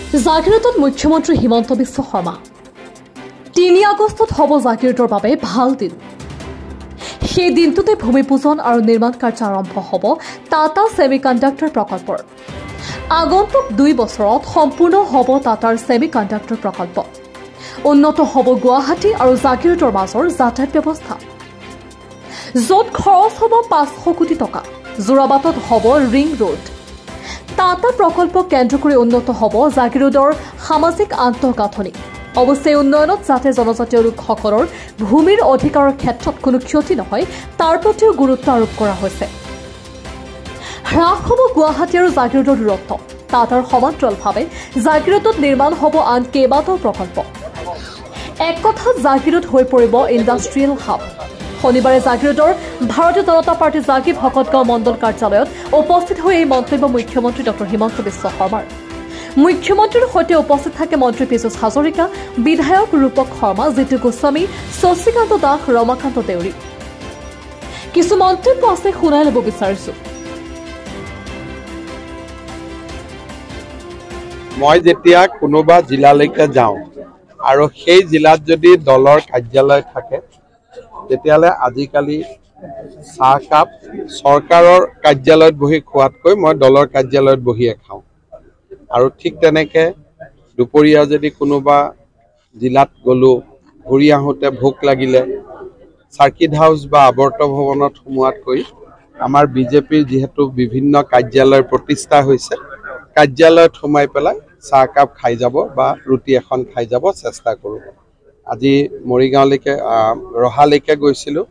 জাগিৰোডত মুখ্যমন্ত্ৰী হিমন্ত বিশ্ব শৰ্মা ৩ আগষ্টত হ'ব জাগিৰোডৰ বাবে ভাল দিন। সেই দিনটোতে ভূমিপূজন আৰু নিৰ্মাণ কাৰ্য আৰম্ভ হ'ব টাটা ছেমিকণ্ডাক্টৰ প্ৰকল্পৰ। আগন্তুক ২ বছৰত সম্পূৰ্ণ হ'ব টাটাৰ ছেমিকণ্ডাক্টৰ প্ৰকল্প। উন্নত হ'ব গুৱাহাটী আৰু জাগিৰোডৰ মাজৰ যাতায়াত ব্যৱস্থা, য'ত খৰচ হ'ব ৫০০ কোটি টকা। যোৰাবাটত হ'ব ৰিং ৰোড। টাটা প্ৰকল্পক কেন্দ্ৰ কৰি উন্নত হ'ব জাগিৰোডৰ সামাজিক আন্তঃগাঁথনি। অৱশ্যে উন্নয়নত যাতে জনজাতীয় লোকসকলৰ ভূমিৰ অধিকাৰৰ ক্ষেত্ৰত কোনো ক্ষতি নহয় তাৰ প্ৰতিও গুৰুত্ব আৰোপ কৰা হৈছে। হ্ৰাস হ'ব গুৱাহাটী আৰু জাগিৰোডৰ দূৰত্ব। টাটাৰ সমান্তৰালভাৱে জাগিৰোডত নিৰ্মাণ হ'ব আন কেইবাটাও প্ৰকল্প। এক কথাত জাগিৰোড হৈ পৰিব ইণ্ডাষ্ট্ৰিয়েল হাব। শনিবাৰে জাগিৰোডৰ ভাৰতীয় জনতা পাৰ্টী জাগি ভকতগাঁও মণ্ডল কাৰ্যালয়ত উপস্থিত হৈ এই মন্তব্য মুখ্যমন্ত্ৰী ডঃ হিমন্ত বিশ্ব শৰ্মাৰ। মুখ্যমন্ত্ৰীৰ সৈতে উপস্থিত থাকে মন্ত্ৰী পীযুষ হাজৰিকা, বিধায়ক ৰূপক শৰ্মা, জিতু গোস্বামী, শশীকান্ত দাস, ৰমাকান্ত দেউৰী। কিছু মন্তব্য আছে, শুনাই ল'ব বিচাৰিছো। মই যেতিয়া কোনোবা জিলালৈকে যাওঁ আৰু সেই জিলাত যদি দলৰ কাৰ্যালয় থাকে তেতিয়াহ'লে আজিকালি চাহকাপ চৰকাৰৰ কাৰ্যালয়ত বহি খোৱাতকৈ মই দলৰ কাৰ্যালয়ত বহিয়ে খাওঁ। আৰু ঠিক তেনেকৈ দুপৰীয়া যদি কোনোবা জিলাত গ'লোঁ, ঘূৰি আহোঁতে ভোক লাগিলে চাৰ্কিট হাউচ বা আৱৰ্ত ভৱনত সোমোৱাতকৈ আমাৰ বিজেপিৰ যিহেতু বিভিন্ন কাৰ্যালয়ৰ প্ৰতিষ্ঠা হৈছে, কাৰ্যালয়ত সোমাই পেলাই চাহকাপ খাই যাব বা ৰুটি এখন খাই যাব চেষ্টা কৰোঁ। আজি মৰিগাঁওলৈকে ৰহালৈকে গৈছিলোঁ,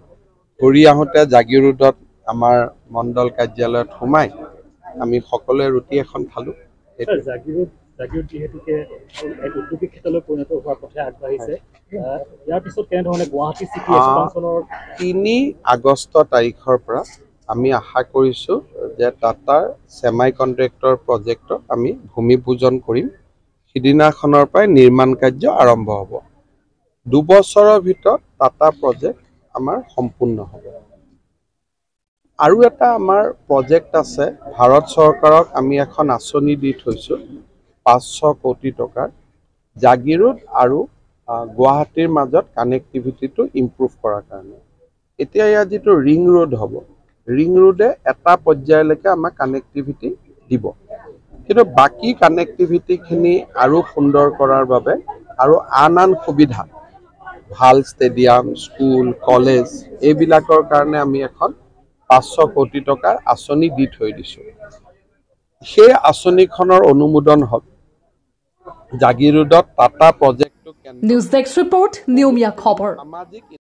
ঘূৰি আহোঁতে জাগিৰোডত আমাৰ মণ্ডল কাৰ্যালয়ত সোমাই আমি সকলোৱে ৰুটি এখন খালোঁ। জাগিৰোড যিহেতুকে এক উদ্যোগিক ক্ষেত্ৰলৈ পৰিণত হোৱাৰ কথা আগবাঢ়িছে, ইয়াৰ পিছত কেনেধৰণে গুৱাহাটী চিটি এক্সপানশ্যনৰ ৩ আগষ্ট তাৰিখৰ পৰা আমি আশা কৰিছোঁ যে টাটাৰ ছেমি কণ্ডাক্টৰ প্ৰজেক্টত আমি ভূমিপূজন কৰিম। সিদিনাখনৰ পৰাই নিৰ্মাণ কাৰ্য আৰম্ভ হ'ব। ২ বছৰৰ ভিতৰত টাটা প্ৰজেক্ট আমাৰ সম্পূৰ্ণ হ'ব। আৰু এটা আমাৰ প্ৰজেক্ট আছে, ভাৰত চৰকাৰক আমি এখন আঁচনি দি থৈছোঁ ৫০০ কোটি টকাৰ, জাগিৰোড আৰু গুৱাহাটীৰ মাজত কানেক্টিভিটিটো ইম্প্ৰুভ কৰাৰ কাৰণে। এতিয়া ইয়াত যিটো ৰিং ৰোড হ'ব, ৰিং ৰোডে এটা পৰ্যায়লৈকে আমাক কানেক্টিভিটি দিব, কিন্তু বাকী কানেক্টিভিটিখিনি আৰু সুন্দৰ কৰাৰ বাবে আৰু আন সুবিধা, ভাল ষ্টেডিয়াম, স্কুল, কলেজ এইবিলাকৰ কাৰণে আমি এখন ৫০০ কোটি টকাৰ আঁচনি দি থৈ দিছোঁ। সেই আঁচনিখনৰ অনুমোদন হ'ল জাগিৰোডত টাটা প্ৰজেক্টটো নিউজ ডেস্ক ৰিপৰ্ট, নিয়মীয়া খবৰ। সামাজিক